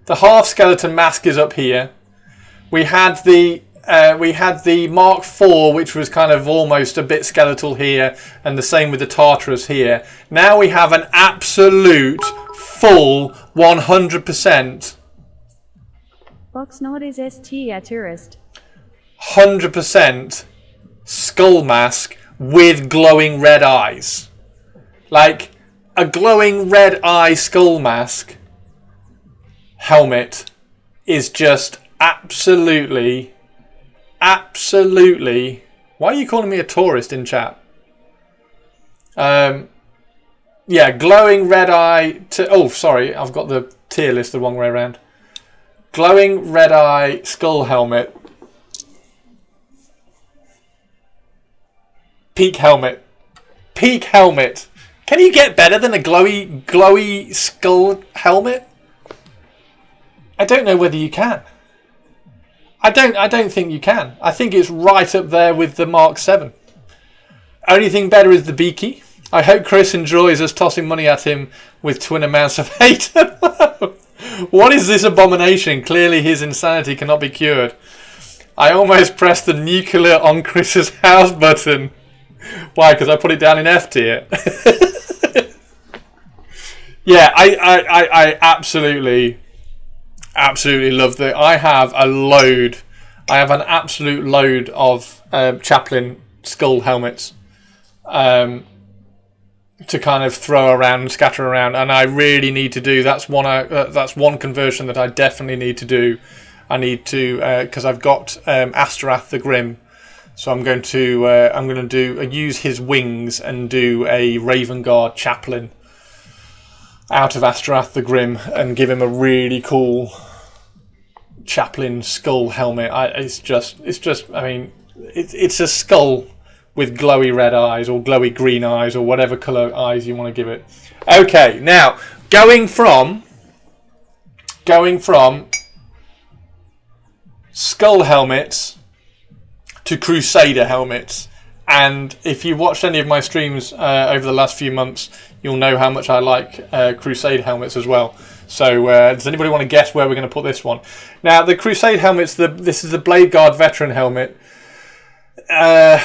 The half skeleton mask is up here. We had the Mark IV, which was kind of almost a bit skeletal here, and the same with the Tartarus here. Now we have an absolute full 100%. Boxnaught is S tier tourist. 100% skull mask with glowing red eyes. Like, a glowing red eye skull mask helmet is just absolutely... Why are you calling me a tourist in chat? Yeah, glowing red eye... Oh, sorry, I've got the tier list the wrong way around. Glowing red eye skull helmet. Peak helmet. Peak helmet. Can you get better than a glowy skull helmet? I don't know whether you can. I don't think you can. I think it's right up there with the Mark 7. Only thing better is the Beakie. I hope Chris enjoys us tossing money at him with twin amounts of hate. What is this abomination? Clearly his insanity cannot be cured. I almost pressed the nuclear on Chris's house button. Why? Because I put it down in F tier. Yeah, I absolutely love that. I have an absolute load of Chaplain skull helmets to kind of throw around and scatter around, and I really need to do. That's one conversion that I definitely need to do. I need to because I've got Astaroth the Grim, so I'm going to use his wings and do a Raven Guard Chaplain out of Astaroth the Grim and give him a really cool Chaplain skull helmet. It's a skull with glowy red eyes or glowy green eyes or whatever colour eyes you want to give it. Okay, now going from skull helmets to Crusader helmets. And if you watched any of my streams over the last few months, you'll know how much I like Crusade helmets as well. So does anybody want to guess where we're going to put this one? Now, the Crusade helmets, this is the Blade Guard Veteran helmet. I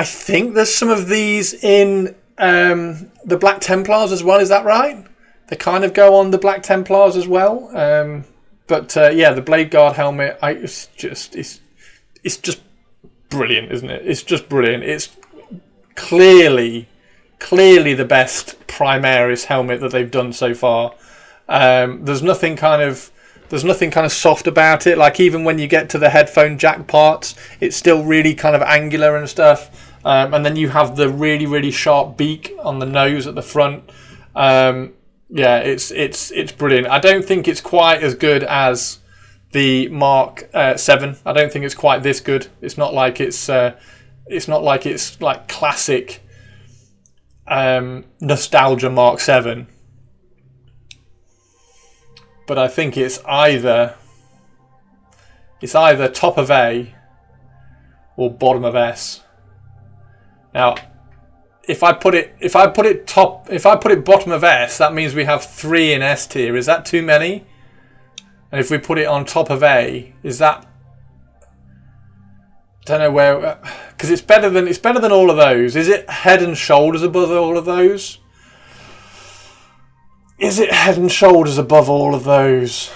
think there's some of these in the Black Templars as well. Is that right? They kind of go on the Black Templars as well. But the Blade Guard helmet, it's just brilliant, isn't it? It's just brilliant. It's clearly the best Primaris helmet that they've done so far. There's nothing kind of soft about it. Like, even when you get to the headphone jack parts, it's still really kind of angular and stuff. And then you have the really sharp beak on the nose at the front. It's brilliant. I don't think it's quite as good as the Mark 7. I don't think it's quite this good. It's not like it's like classic nostalgia Mark 7. But I think it's either top of A or bottom of S. Now, if I put it bottom of S, that means we have 3 in S tier. Is that too many? And if we put it on top of A, is that... I don't know where... Because it's better than all of those. Is it head and shoulders above all of those? Is it head and shoulders above all of those?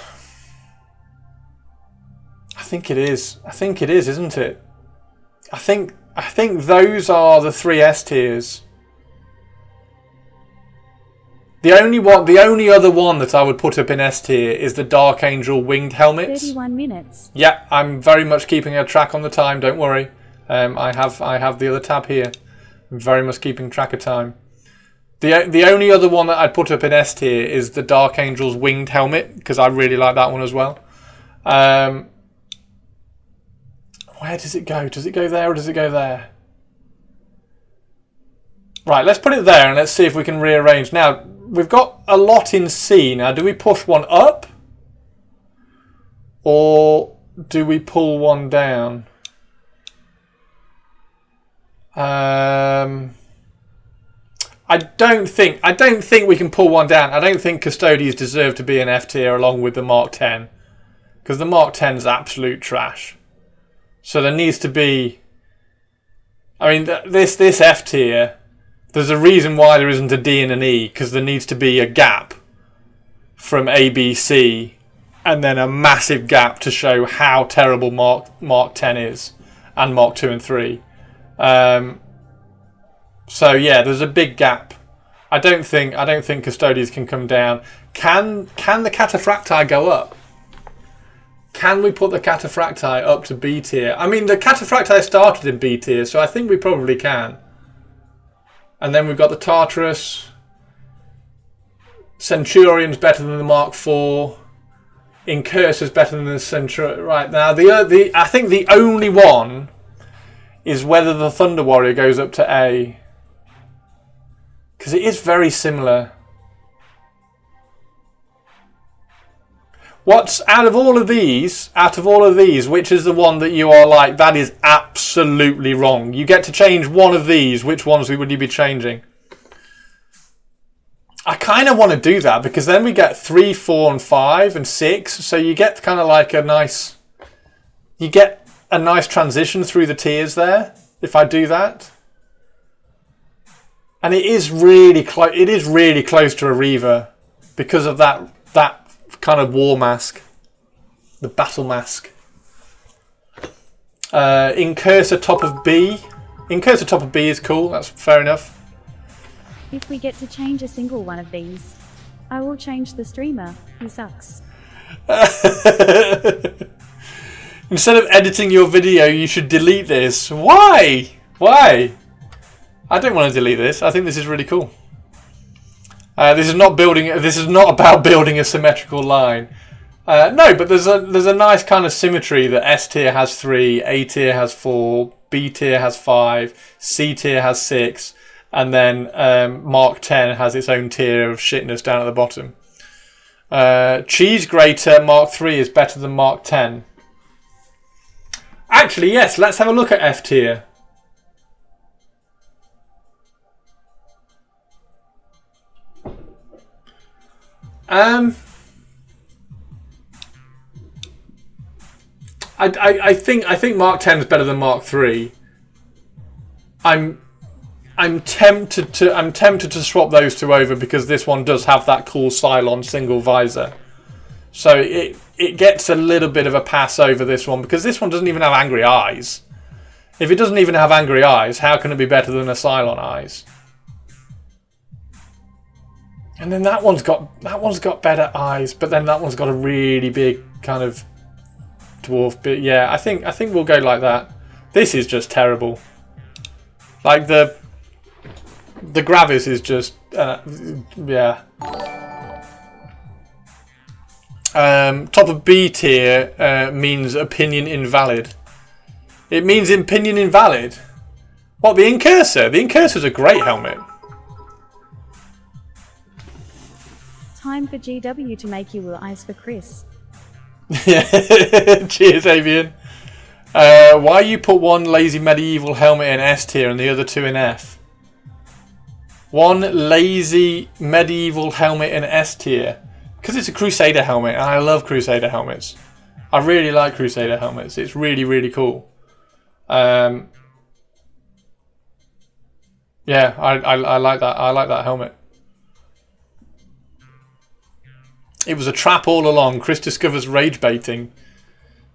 I think it is. I think it is, isn't it? I think those are the 3 S tiers. The only other one that I would put up in S tier is the Dark Angel winged helmets. 31 minutes. Yeah, I'm very much keeping a track on the time. Don't worry. I have the other tab here. I'm very much keeping track of time. The only other one that I'd put up in S tier is the Dark Angel's winged helmet, because I really like that one as well. Where does it go? Does it go there or does it go there? Right, let's put it there and let's see if we can rearrange. Now, we've got a lot in C. Now, do we push one up? Or do we pull one down? I don't think we can pull one down. I don't think Custodians deserve to be an F tier along with the Mark 10. Because the Mark 10 is absolute trash. So there needs to be... I mean, this F tier, there's a reason why there isn't a D and an E. Because there needs to be a gap from A, B, C. And then a massive gap to show how terrible Mark 10 is. And Mark 2 and 3. So yeah, there's a big gap. I don't think Custodians can come down. Can the Cataphracti go up? Can we put the Cataphracti up to B tier? I mean, the Cataphracti started in B tier, so I think we probably can. And then we've got the Tartarus. Centurion's better than the Mark IV. Incursor's better than the Centurion. Right now, I think the only one is whether the Thunder Warrior goes up to A. Because it is very similar. What's out of all of these, which is the one that you are like, that is absolutely wrong? You get to change one of these. Which ones would you be changing? I kind of want to do that because then we get 3, 4, and 5, and 6. So you get kind of like a nice transition through the tiers there. If I do that, and it is really close. It is really close to a Reaver because of that kind of war mask, the battle mask. Incursor top of B. Incursor top of B is cool. That's fair enough. If we get to change a single one of these, I will change the streamer. He sucks. Instead of editing your video, you should delete this. Why? Why? I don't want to delete this. I think this is really cool. This is not about building a symmetrical line. No, but there's a nice kind of symmetry that S tier has 3, A tier has 4, B tier has 5, C tier has 6, and then Mark 10 has its own tier of shitness down at the bottom. Cheese Grater Mark 3 is better than Mark 10. Actually, yes, let's have a look at F tier. I think Mark 10 is better than Mark 3. I'm tempted to swap those two over because this one does have that cool Cylon single visor. So it gets a little bit of a pass over this one because this one doesn't even have angry eyes. If it doesn't even have angry eyes, how can it be better than a Cylon eyes? And then that one's got better eyes, but then that one's got a really big kind of dwarf bit. Yeah, I think we'll go like that. This is just terrible. Like the Gravis is just yeah. Top of B tier means opinion invalid. It means opinion invalid. What, the Incursor? The Incursor's a great helmet. Time for GW to make you eyes for Chris. Cheers, Avian. Why you put one lazy medieval helmet in S tier and the other two in F? One lazy medieval helmet in S tier. Because it's a Crusader helmet, and I love Crusader helmets. I really like Crusader helmets. It's really, really cool. Yeah, I like that. I like that helmet. It was a trap all along. Chris discovers rage baiting.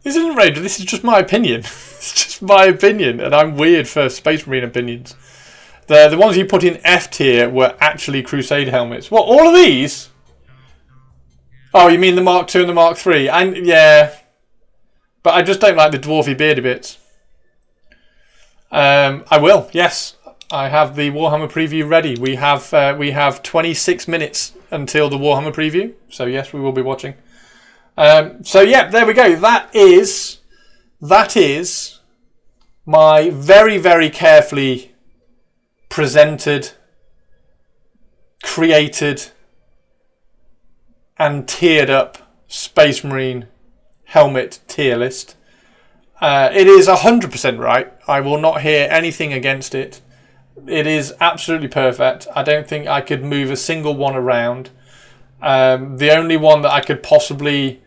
This isn't rage. This is just my opinion. It's just my opinion, and I'm weird for Space Marine opinions. The ones you put in F tier were actually Crusade helmets. What, all of these? Oh, you mean the Mark II and the Mark III? And yeah, but I just don't like the dwarfy beardy bits. I will. Yes, I have the Warhammer preview ready. We have 26 minutes until the Warhammer preview. So yes, we will be watching. So yeah, there we go. That is my very, very carefully presented, created, and tiered up Space Marine helmet tier list. It is 100% right. I will not hear anything against it. It is absolutely perfect. I don't think I could move a single one around. The only one that I could possibly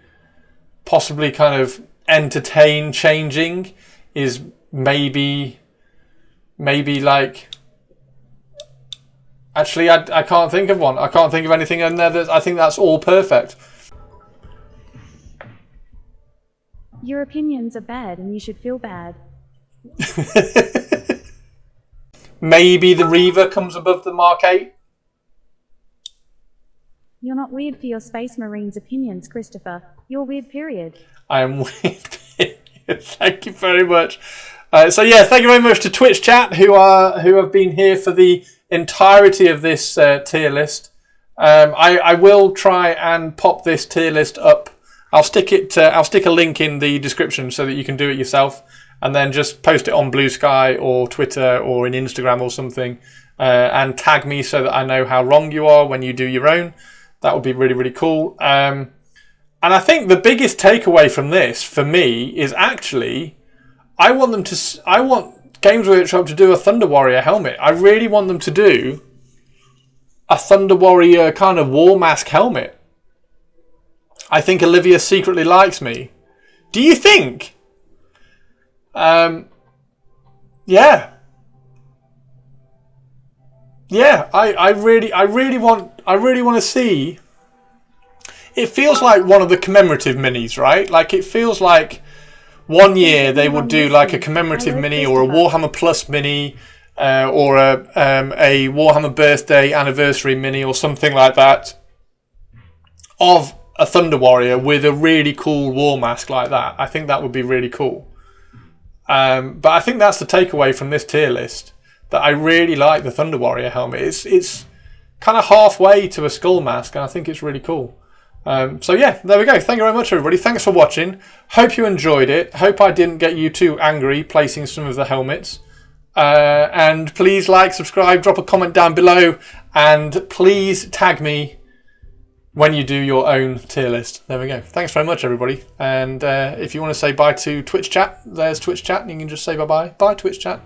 kind of entertain changing is maybe like... Actually, I can't think of one. I can't think of anything in there. I think that's all perfect. Your opinions are bad and you should feel bad. maybe the Reaver comes above the Mark 8. You're not weird for your Space Marines opinions, Christopher. You're weird, period. I am weird. Thank you very much. So yeah, thank you very much to Twitch chat who have been here for the entirety of this tier list. I will try and pop this tier list up. I'll stick a link in the description so that you can do it yourself, and then just post it on Blue Sky or Twitter or in Instagram or something, and tag me so that I know how wrong you are when you do your own. That would be really, really cool. And I think the biggest takeaway from this for me is actually I want Games Workshop to do a Thunder Warrior helmet. I really want them to do a Thunder Warrior kind of war mask helmet. I think Olivia secretly likes me. Do you think? Yeah. I really want to see. It feels like one of the commemorative minis, right? Like it feels like one year they would do like a commemorative mini or a Warhammer Plus mini, or a Warhammer birthday anniversary mini or something like that of a Thunder Warrior with a really cool war mask like that. I think that would be really cool. But I think that's the takeaway from this tier list, that I really like the Thunder Warrior helmet. It's kind of halfway to a skull mask, and I think it's really cool. So yeah, there we go. Thank you very much, everybody. Thanks for watching. Hope you enjoyed it. Hope I didn't get you too angry placing some of the helmets. And please like, subscribe, drop a comment down below, and please tag me when you do your own tier list. There we go. Thanks very much, everybody. And if you want to say bye to Twitch chat, there's Twitch chat, and you can just say bye-bye. Bye, Twitch chat.